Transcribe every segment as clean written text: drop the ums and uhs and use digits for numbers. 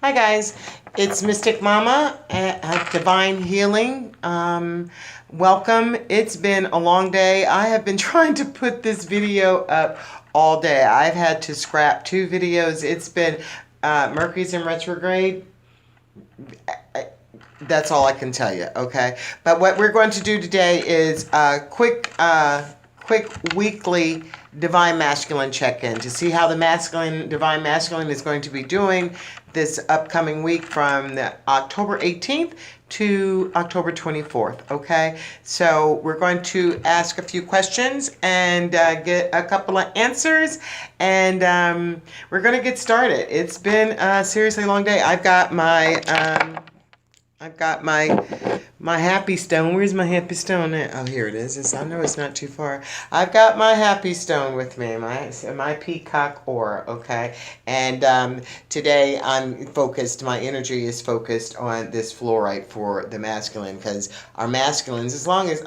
Hi guys, it's Mystic Mama at Divine Healing. Welcome. It's been a long day. I have been trying to put this video up all day. I've had to scrap 2 videos. It's been Mercury's in retrograde. That's all I can tell you, okay? But what we're going to do today is a quick weekly Divine Masculine check-in to see how the Divine Masculine is going to be doing this upcoming week from the October 18th to October 24th, okay? So we're going to ask a few questions and get a couple of answers, and we're going to get started. It's been a seriously long day. I've got my happy stone. Where's my happy stone at? Oh, here it is. I know it's not too far. I've got my happy stone with me, my peacock aura, okay? And today I'm focused, my energy is focused on this fluorite for the masculine, because our masculines, as long as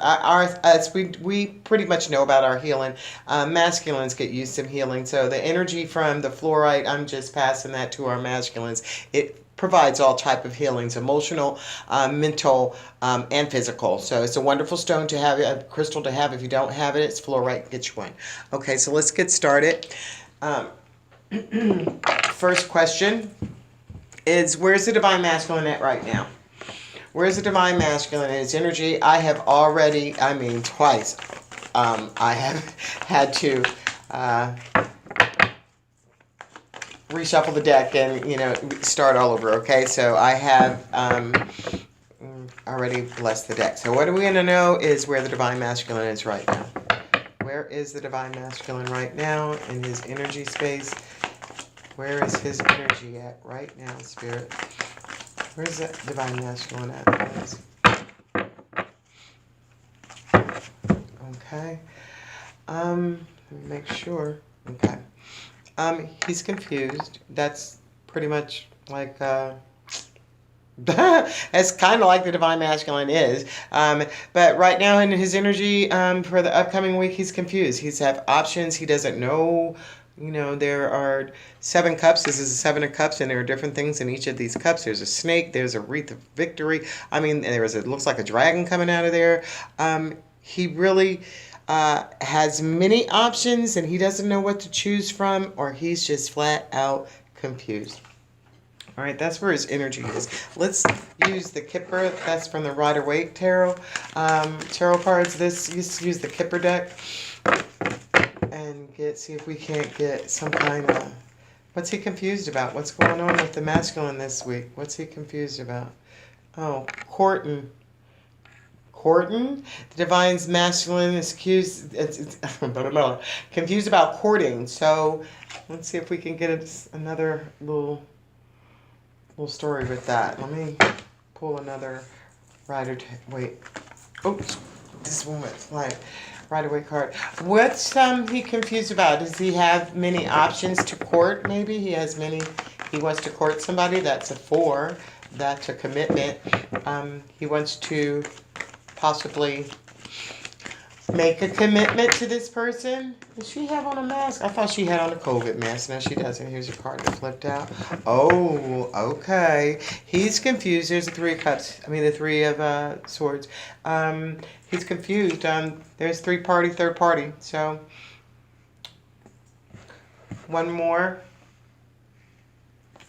we pretty much know about our healing, masculines get used to healing. So the energy from the fluorite, I'm just passing that to our masculines. It provides all type of healings, emotional, mental, and physical. So it's a wonderful stone to have, a crystal to have. If you don't have it, it's fluorite. Get you one. Okay, so let's get started. First question is, where's the Divine Masculine at right now? Where's the Divine Masculine in its energy? I have already, twice, I have had to reshuffle the deck and start all over. Okay, so I have already blessed the deck. So what do we want to know is where the Divine Masculine is right now. Where is the Divine Masculine right now in his energy space? Where is his energy at right now, Spirit? Where's that Divine Masculine at? Okay. Let me make sure. Okay. He's confused. That's pretty much like, it's kind of like the Divine Masculine is. But right now in his energy, for the upcoming week, he's confused. He's have options. He doesn't know. There are 7 cups. This is a 7 of cups, and there are different things in each of these cups. There's a snake. There's a wreath of victory. It looks like a dragon coming out of there. He really has many options, and he doesn't know what to choose from, or he's just flat out confused. All right, that's where his energy is. Let's use the Kipper. That's from the Rider-Waite Tarot. Tarot cards. Let's use the Kipper deck and see if we can't get some kind of... What's he confused about? What's going on with the masculine this week? What's he confused about? Oh, courting. The Divine's Masculine is confused about courting. So let's see if we can get another little story with that. Let me pull another Rider-Waite. Oh, this one went flying. Rider-Waite card. What's he confused about? Does he have many options to court? Maybe he has many. He wants to court somebody. That's a 4. That's a commitment. He wants to possibly make a commitment to this person. Does she have on a mask? I thought she had on a COVID mask. No, she doesn't. Here's a card that flipped out. Oh, okay. He's confused. There's the 3 of cups. The 3 of swords. He's confused. There's third party. So, one more.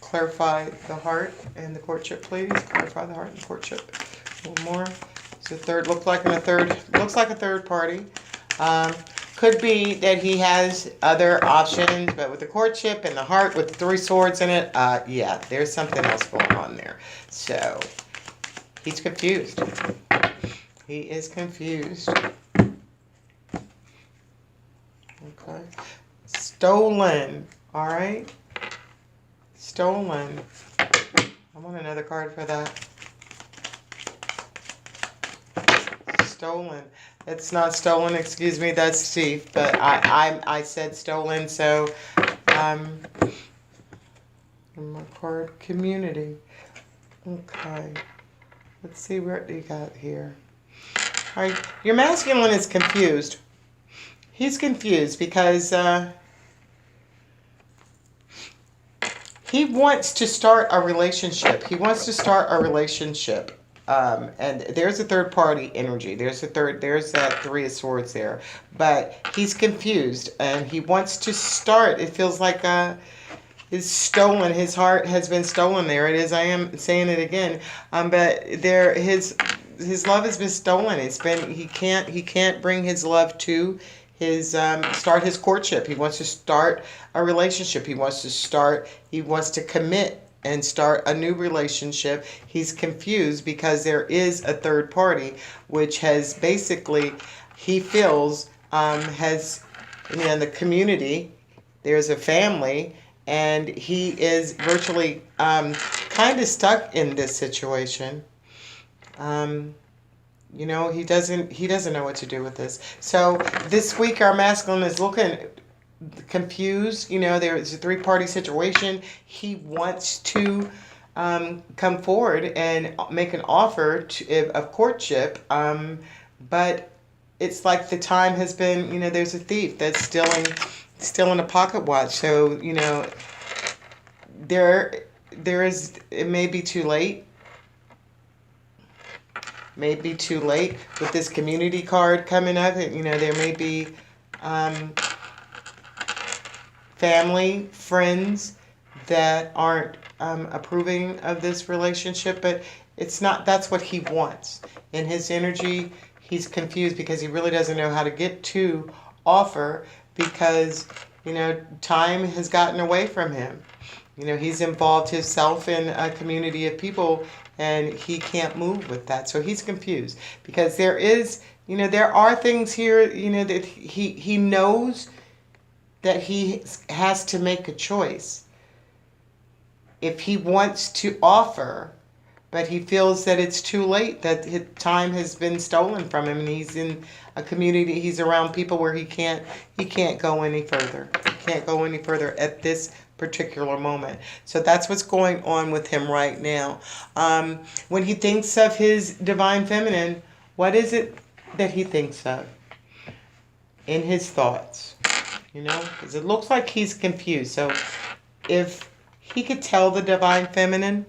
Clarify the heart and the courtship, please. Clarify the heart and the courtship. One more. So looks like a third party. Could be that he has other options, but with the courtship and the heart with the 3 swords in it, yeah, there's something else going on there. So he's confused. He is confused. Okay. Stolen. All right. Stolen. I want another card for that. Stolen. It's not stolen, excuse me, that's thief, but I said stolen, so my card, community. Okay. Let's see what you got here. All right, your masculine is confused. He's confused because He wants to start a relationship. He wants to start a relationship. And there's a third party energy. There's that Three of Swords there. But he's confused and he wants to start. It feels like his heart has been stolen. There it is. I am saying it again. But his love has been stolen. He can't bring his love to his start his courtship. He wants to start a relationship. He wants to commit and start a new relationship. He's confused because there is a third party, which has basically, he feels, has, in the community, there's a family, and he is virtually kind of stuck in this situation. He doesn't know what to do with this. So this week our masculine is looking confused. There's a three-party situation. He wants to come forward and make an offer of courtship, but it's like the time has been, there's a thief that's stealing a pocket watch. So, it may be too late. Maybe too late with this community card coming up. There may be family, friends that aren't approving of this relationship, but it's not. That's what he wants. In his energy, he's confused because he really doesn't know how to get to offer because, time has gotten away from him. He's involved himself in a community of people and he can't move with that. So he's confused because there are things here, that he knows that he has to make a choice. If he wants to offer, but he feels that it's too late, that his time has been stolen from him and he's in a community, he's around people where he can't go any further. He can't go any further at this particular moment. So that's what's going on with him right now. When he thinks of his divine feminine, what is it that he thinks of in his thoughts? Because it looks like he's confused. So if he could tell the divine feminine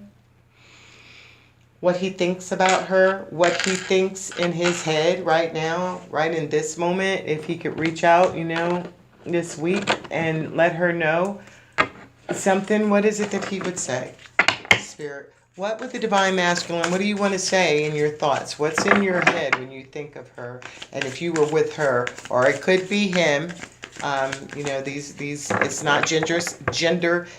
what he thinks about her, what he thinks in his head right now, right in this moment, if he could reach out, this week and let her know something, what is it that he would say? Spirit, what would the divine masculine, what do you want to say in your thoughts? What's in your head when you think of her? And if you were with her, or it could be him, these it's not gender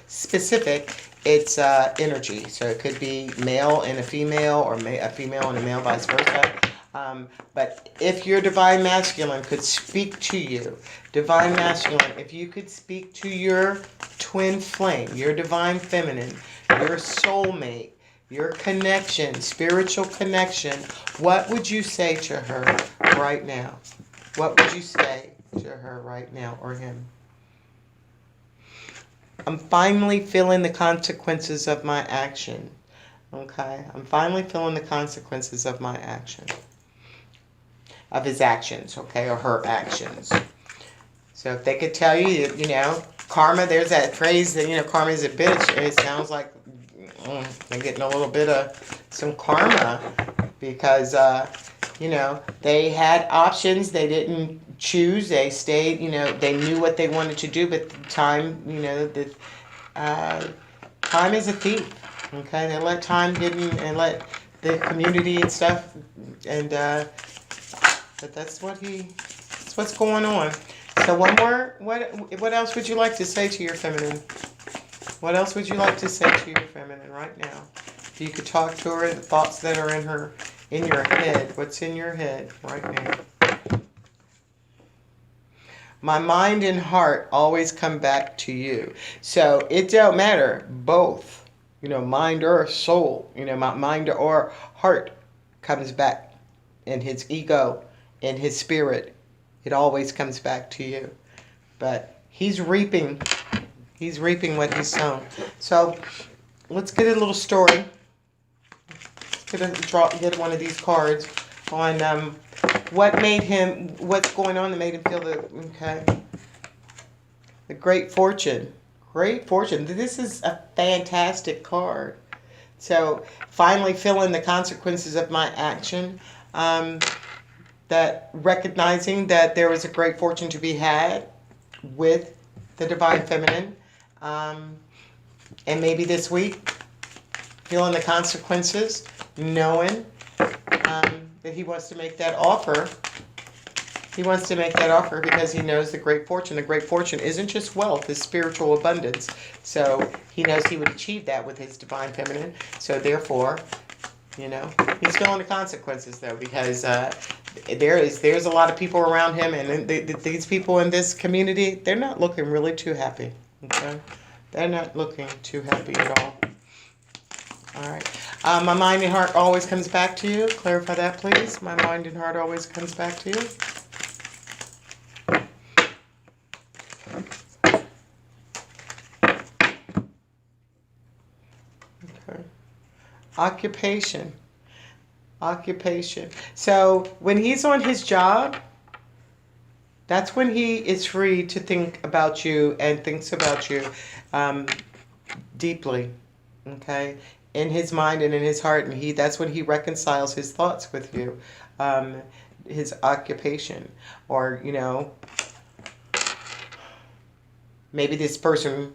specific, it's energy. So it could be male and a female, or a female and a male, vice versa. But if your divine masculine could speak to you, divine masculine, if you could speak to your twin flame, your divine feminine, your soulmate, your connection, spiritual connection, what would you say to her right now? What would you say to her right now, or him? I'm finally feeling the consequences of my action. Okay? I'm finally feeling the consequences of my action. Of his actions, okay? Or her actions. So if they could tell you, karma, there's that phrase that, karma is a bitch. It sounds like they're getting a little bit of some karma because, they had options. They didn't choose. They stayed, they knew what they wanted to do, but time, time is a thief. Okay? They let time get in and let the community and stuff, and but that's what's going on. So one more, what else would you like to say to your feminine? What else would you like to say to your feminine right now? If you could talk to her, the thoughts that are in your head, what's in your head right now? My mind and heart always come back to you. So it don't matter, both, mind or soul, my mind or heart comes back in his ego, in his spirit. It always comes back to you. But he's reaping what he's sown. So let's get a little story. Get one of these cards on what's going on that made him feel the great fortune. Great fortune. This is a fantastic card. So, finally feeling the consequences of my action. That recognizing that there was a great fortune to be had with the Divine Feminine. And maybe this week, feeling the consequences, knowing that he wants to make that offer. He wants to make that offer because he knows the great fortune. The great fortune isn't just wealth, it's spiritual abundance. So he knows he would achieve that with his Divine Feminine. So therefore, he's feeling the consequences though, because there's a lot of people around him, and these people in this community, they're not looking really too happy. Okay, they're not looking too happy at all. All right. My mind and heart always comes back to you. Clarify that, please. My mind and heart always comes back to you. Okay. Occupation. So when he's on his job, that's when he is free to think about you and thinks about you deeply. Okay, in his mind and in his heart, and that's when he reconciles his thoughts with you. His occupation, or maybe this person,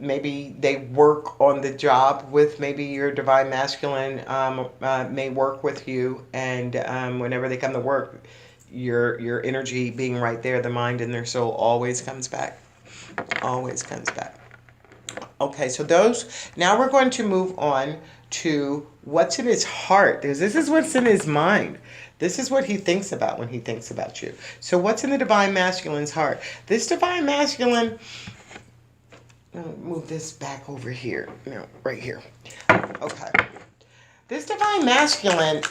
maybe they work on the job with, maybe your Divine Masculine may work with you, and whenever they come to work, your energy being right there, the mind and their soul always comes back. Okay, so now we're going to move on to what's in his heart, because this is what's in his mind. This is what he thinks about when he thinks about you. So what's in the Divine Masculine's heart? This Divine Masculine, move this back over here. No, right here. Okay. This Divine Masculine,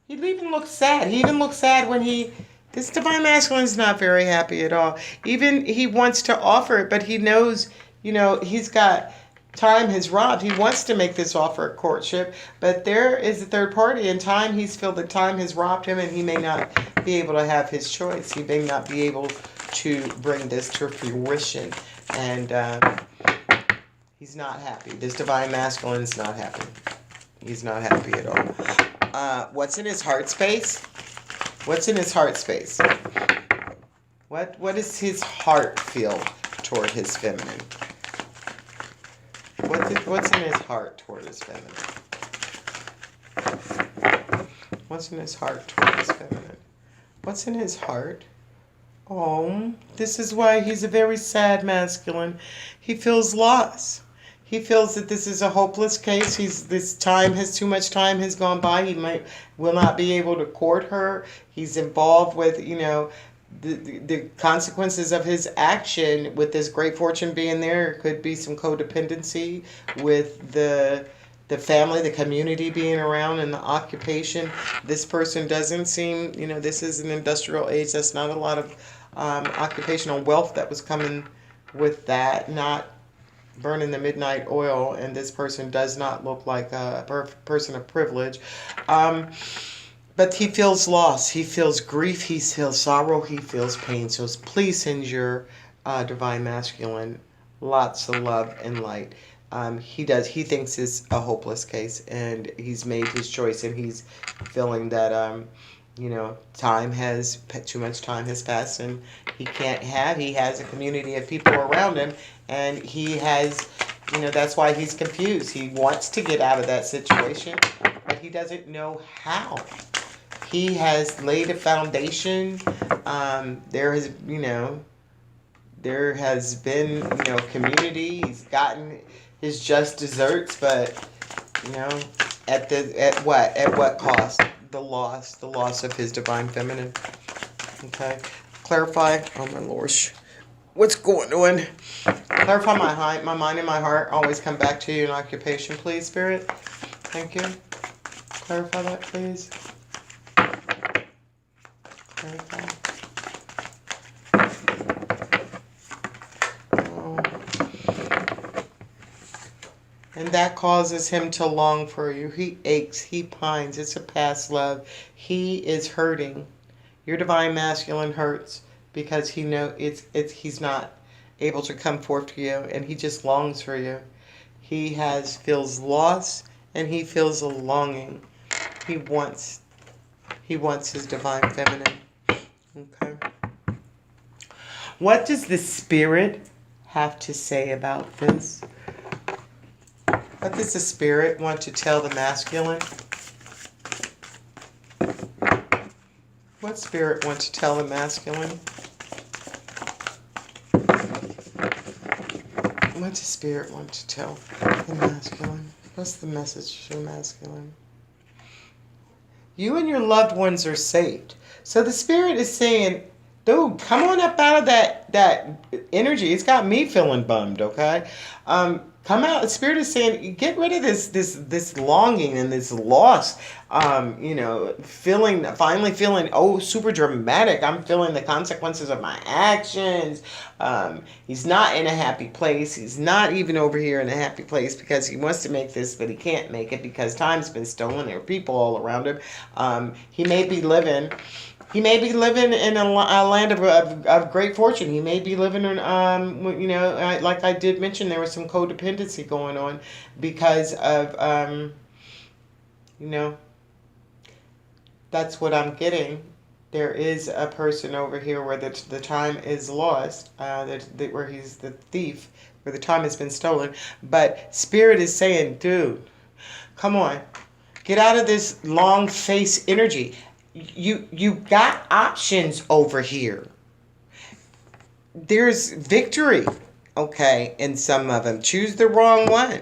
he even looks sad. He even looks sad when this Divine Masculine is not very happy at all. Even he wants to offer it, but he knows, he's got time has robbed. He wants to make this offer at courtship, but there is a third party, and he's felt that time has robbed him, and he may not be able to have his choice. He may not be able to bring this to fruition, and he's not happy. This Divine Masculine is not happy. He's not happy at all. What's in his heart space? What's in his heart space? What does his heart feel toward his feminine? What's in his heart toward his feminine? What's in his heart toward his feminine? What's in his heart? Oh, this is why he's a very sad masculine. He feels lost. He feels that this is a hopeless case. Too much time has gone by. He will not be able to court her. He's involved with, the consequences of his action with this great fortune being there. Could be some codependency with the family, the community being around, and the occupation. This person doesn't seem, this is an industrial age. That's not a lot of occupational wealth that was coming with that. Not burning the midnight oil, and this person does not look like a person of privilege. But he feels loss, he feels grief, he feels sorrow, he feels pain. So please send your Divine Masculine lots of love and light. He thinks it's a hopeless case, and he's made his choice, and he's feeling that too much time has passed, and he has a community of people around him, and he has, that's why he's confused. He wants to get out of that situation, but he doesn't know how. He has laid a foundation. There has been, community. He's gotten his just desserts, but, at what cost? The loss of his Divine Feminine. Okay. Clarify. Oh my Lord. What's going on? Clarify my mind and my heart. Always come back to you in occupation, please, Spirit. Thank you. Clarify that, please. Clarify. Oh. And that causes him to long for you. He aches. He pines. It's a past love. He is hurting. Your Divine Masculine hurts because he know it's he's not able to come forth to you, and he just longs for you. Feels lost, and he feels a longing. He wants his divine feminine. Okay. What does the spirit have to say about this? What does the spirit want to tell the masculine? What spirit wants to tell the masculine? What does spirit want to tell the masculine? What's the message to the masculine? You and your loved ones are saved. So the spirit is saying, dude, come on up out of that energy. It's got me feeling bummed, okay? Come out. The spirit is saying, get rid of this longing and this loss. Finally feeling, super dramatic. I'm feeling the consequences of my actions. He's not in a happy place. He's not even over here in a happy place because he wants to make this, but he can't make it because time's been stolen. There are people all around him. He may be living in a land of great fortune. He may be living in, like I did mention, there was some codependency going on because of, that's what I'm getting. There is a person over here where the time is lost, where he's the thief, where the time has been stolen. But Spirit is saying, dude, come on, get out of this long face energy. You got options over here. There's victory, okay, in some of them. Choose the wrong one.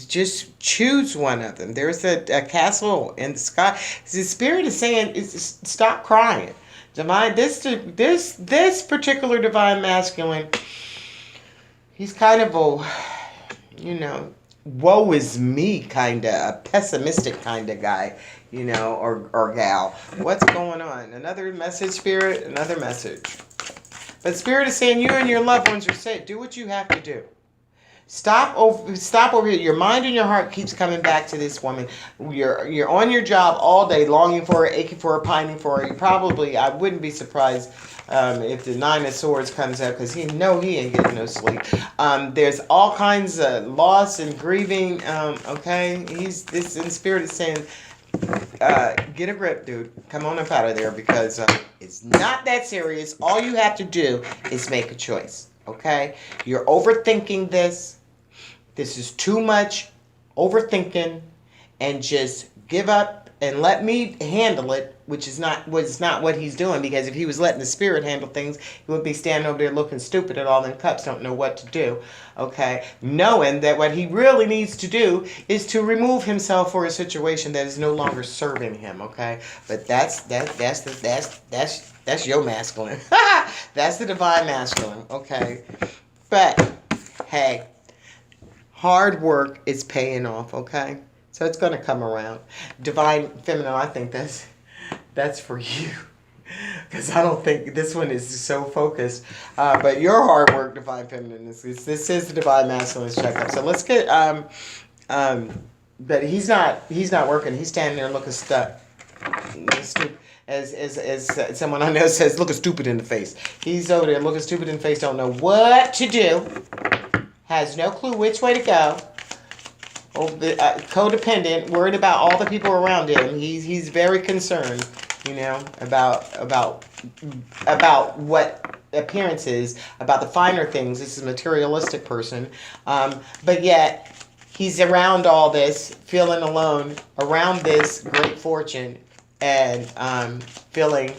Just choose one of them. There's a castle in the sky. The spirit is saying, stop crying. Divine, this particular divine masculine, he's kind of woe is me kind of, a pessimistic kind of guy, or gal. What's going on? Another message, Spirit, another message. But Spirit is saying you and your loved ones are safe. Do what you have to do. Stop over here. Your mind and your heart keeps coming back to this woman. You're on your job all day, longing for her, aching for her, pining for her. I wouldn't be surprised if the Nine of Swords comes out, because he ain't getting no sleep. There's all kinds of loss and grieving. Okay, this in spirit is saying, get a grip, dude. Come on up out of there, because it's not that serious. All you have to do is make a choice. Okay, you're overthinking this. This is too much overthinking, and just give up and let me handle it, which is not what he's doing, because if he was letting the spirit handle things, he would be standing over there looking stupid at all them cups, don't know what to do. Okay, knowing that what he really needs to do is to remove himself for a situation that is no longer serving him. Okay, but that's your masculine. That's the divine masculine. Okay, but hey, hard work is paying off. Okay. So it's going to come around. Divine feminine, I think that's for you. Because I don't think this one is so focused. But your hard work, divine feminine, this is the divine masculine checkup. So let's get, but he's not working. He's standing there looking stuck. As someone I know says, looking stupid in the face. He's over there looking stupid in the face, don't know what to do. Has no clue which way to go. Codependent, worried about all the people around him. He's very concerned, about what appearance is, about the finer things. This is a materialistic person, but yet he's around all this, feeling alone around this great fortune, and feeling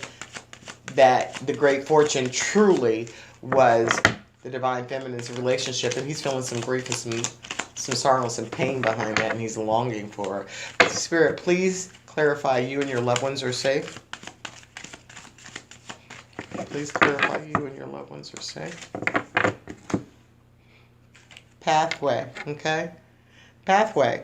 that the great fortune truly was the divine feminine's relationship, and he's feeling some grief and some sorrow and some pain behind that, and he's longing for her. But Spirit, please clarify you and your loved ones are safe. Please clarify you and your loved ones are safe. Pathway, okay? Pathway.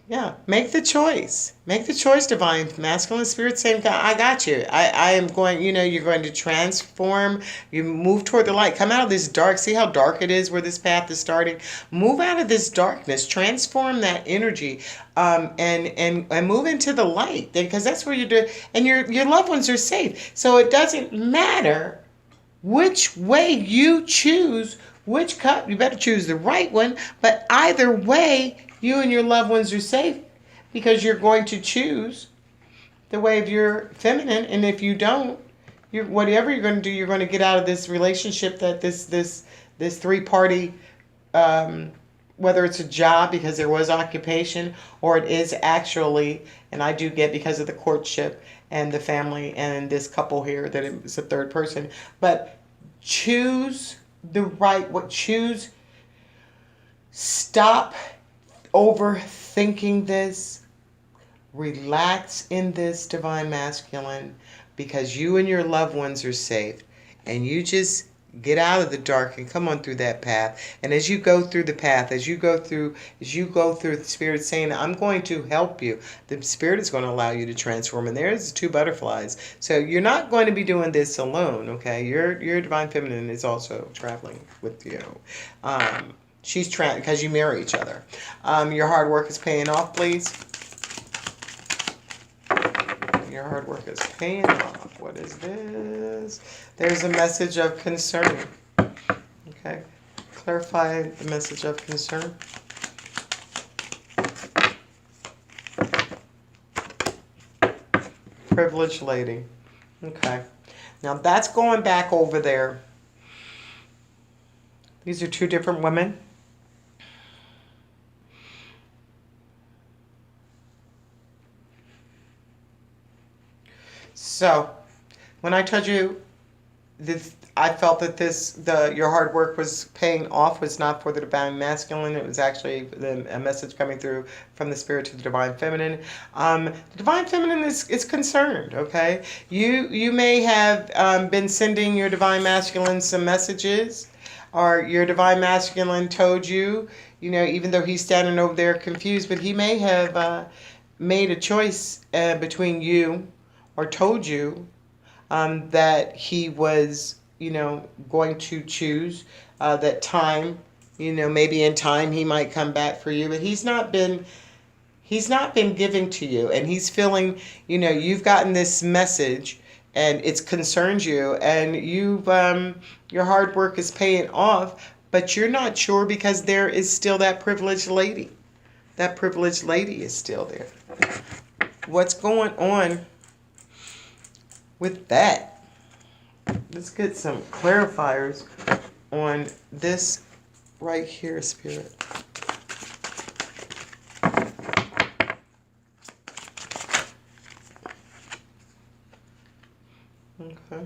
Yeah, make the choice. Make the choice, divine masculine spirit saying, God, I got you. I am going, you're going to transform. You move toward the light. Come out of this dark. See how dark it is where this path is starting? Move out of this darkness. Transform that energy and move into the light. Because that's where you're doing. And your loved ones are safe. So it doesn't matter which way you choose, which cup, you better choose the right one. But either way, you and your loved ones are safe because you're going to choose the way of your feminine. And if you don't, whatever you're going to do, you're going to get out of this relationship that this three-party, whether it's a job because there was occupation, or it is actually, and I do get because of the courtship and the family and this couple here that it's a third person. But choose the right, stop overthinking this. Relax in this, divine masculine, because you and your loved ones are safe. And you just get out of the dark and come on through that path. And as you go through the path, as you go through, the Spirit saying, I'm going to help you. The Spirit is going to allow you to transform. And there's 2 butterflies. So you're not going to be doing this alone, okay? Your divine feminine is also traveling with you. She's because you marry each other. Your hard work is paying off, please. Your hard work is paying off. What is this? There's a message of concern. Okay. Clarify the message of concern. Privileged lady. Okay. Now that's going back over there. These are 2 different women. So, when I told you this, I felt that your hard work was paying off was not for the divine masculine. It was actually a message coming through from the Spirit to the divine feminine. The divine feminine is concerned. Okay, you may have been sending your divine masculine some messages, or your divine masculine told you, even though he's standing over there confused, but he may have made a choice between you, or told you that he was, going to choose that time, maybe in time he might come back for you, but he's not been giving to you, and he's feeling, you've gotten this message and it's concerned you, and your hard work is paying off, but you're not sure because there is still that privileged lady. That privileged lady is still there. What's going on with that? Let's get some clarifiers on this right here, Spirit. Okay.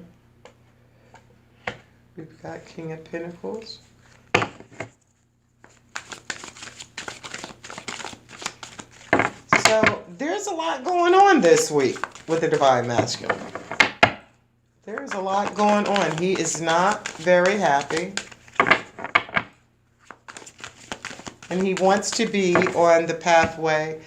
We've got King of Pentacles. So there's a lot going on this week with the divine masculine. There's a lot going on. He is not very happy. And he wants to be on the pathway,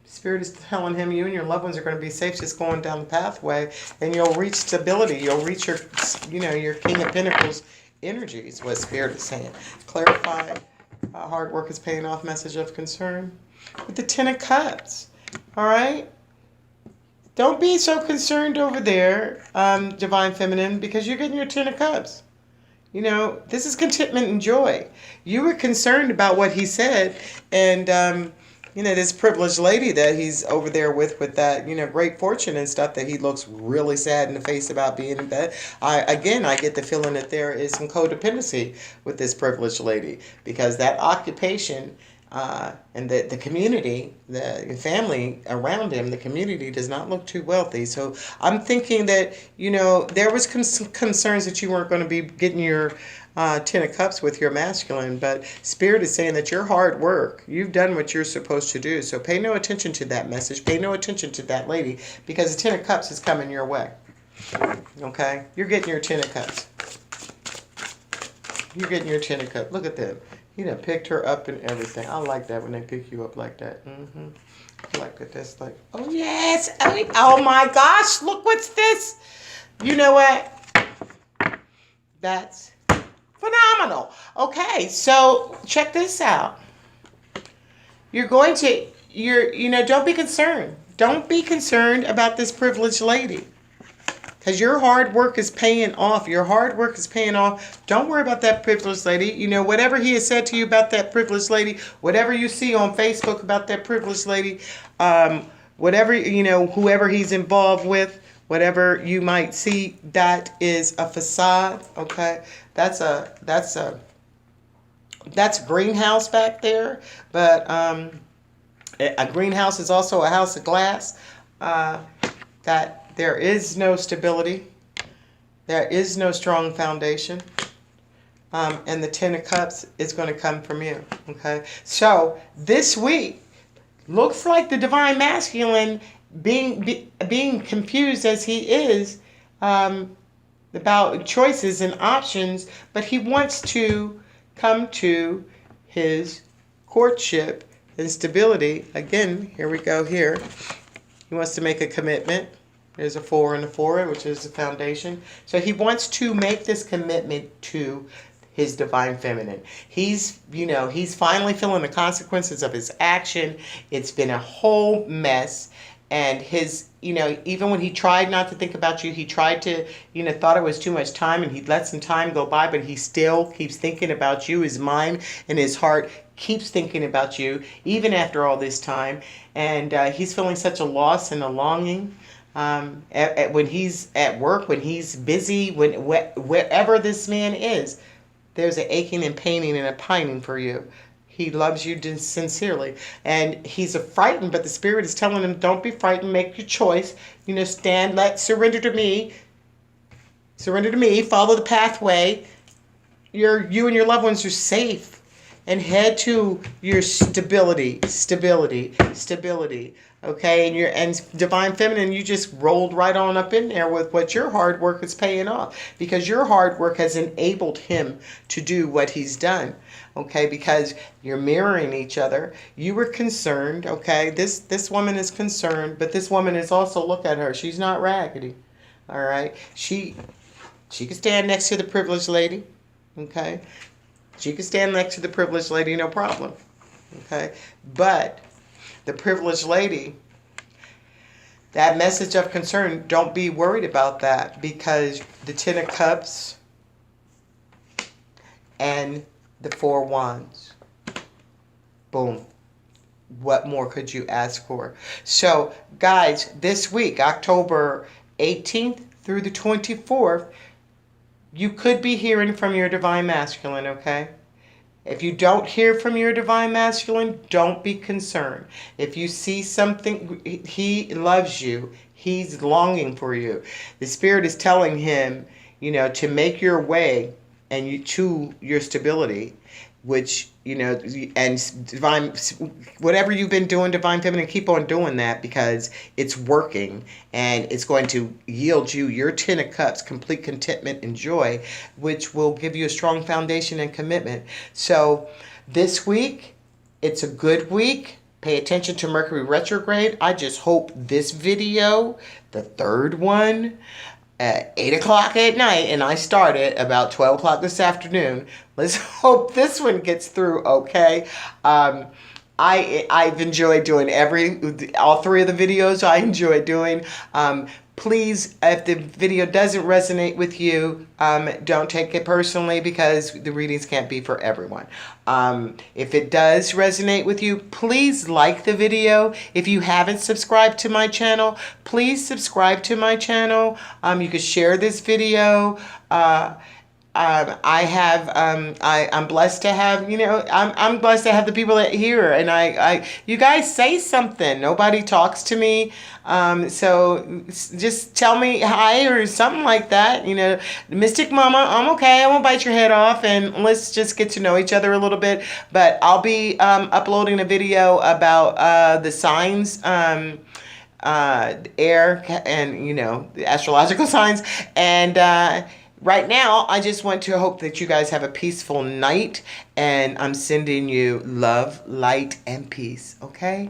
Spirit is telling him you and your loved ones are going to be safe just going down the pathway, and you'll reach stability. You'll reach your King of Pentacles energy is what Spirit is saying. Clarify. Hard work is paying off, message of concern. With the 10 of Cups. All right? Don't be so concerned over there, divine feminine, because you're getting your 10 of Cups. This is contentment and joy. You were concerned about what he said, and this privileged lady that he's over there with that, great fortune and stuff, that he looks really sad in the face about being in bed. I get the feeling that there is some codependency with this privileged lady, because that occupation and the community, the family around him, the community does not look too wealthy. So I'm thinking that, there was concerns that you weren't going to be getting your 10 of Cups with your masculine, but Spirit is saying that your hard work, you've done what you're supposed to do. So pay no attention to that message. Pay no attention to that lady, because the 10 of Cups is coming your way. Okay? You're getting your 10 of Cups. You're getting your 10 of Cups. Look at them. He done picked her up and everything. I like that when they pick you up like that. I like that. That's like, oh yes. Oh my gosh. Look what's this. You know what? That's phenomenal. Okay, so check this out. Don't be concerned. Don't be concerned about this privileged lady. Because your hard work is paying off. Your hard work is paying off. Don't worry about that privileged lady. You know, whatever he has said to you about that privileged lady, whatever you see on Facebook about that privileged lady, whatever, you know, whoever he's involved with, whatever you might see, that is a facade. Okay, that's a greenhouse back there, but a greenhouse is also a house of glass. That there is no stability, there is no strong foundation, and the Ten of Cups is going to come from you. Okay, so this week looks like the Divine Masculine being confused as he is about choices and options, but he wants to come to his courtship and stability. Again, here we go here. He wants to make a commitment. There's a 4 and a 4, which is the foundation. So he wants to make this commitment to his divine feminine. He's finally feeling the consequences of his action. It's been a whole mess. And his, even when he tried not to think about you, he tried to, thought it was too much time, and he let some time go by, but he still keeps thinking about you. His mind and his heart keeps thinking about you, even after all this time. And he's feeling such a loss and a longing. When he's at work, when he's busy, wherever this man is, there's an aching and paining and a pining for you. He loves you sincerely, and he's frightened, but the Spirit is telling him, don't be frightened, make your choice, surrender to me, follow the pathway. You and your loved ones are safe, and head to your stability. Okay, and Divine Feminine, you just rolled right on up in there with what your hard work is paying off, because your hard work has enabled him to do what he's done. Okay, because you're mirroring each other. You were concerned. Okay, this woman is concerned, but this woman is also, look at her. She's not raggedy. All right, she can stand next to the privileged lady. Okay, she can stand next to the privileged lady, no problem. Okay, but the privileged lady, that message of concern, don't be worried about that, because the Ten of Cups and the 4 Wands. Boom. What more could you ask for? So, guys, this week, October 18th through the 24th, you could be hearing from your Divine Masculine, okay? If you don't hear from your Divine Masculine, don't be concerned. If you see something, he loves you. He's longing for you. The Spirit is telling him, to make your way and to your stability, which, and divine, whatever you've been doing, Divine Feminine, keep on doing that, because it's working, and it's going to yield you your Ten of Cups, complete contentment and joy, which will give you a strong foundation and commitment. So this week, it's a good week. Pay attention to Mercury retrograde. I just hope this video, the third one, at 8 o'clock at night, and I started about 12 o'clock this afternoon. Let's hope this one gets through okay. I've enjoyed doing all 3 of the videos I enjoy doing. Please, if the video doesn't resonate with you, don't take it personally, because the readings can't be for everyone. If it does resonate with you, please like the video. If you haven't subscribed to my channel, please subscribe to my channel. You can share this video. I'm blessed to have, I'm blessed to have the people that hear, and you guys say something. Nobody talks to me. So just tell me hi or something like that. Mystic Mama, I'm okay. I won't bite your head off, and let's just get to know each other a little bit. But I'll be uploading a video about the signs, air, and the astrological signs, and right now, I just want to hope that you guys have a peaceful night, and I'm sending you love, light, and peace, okay?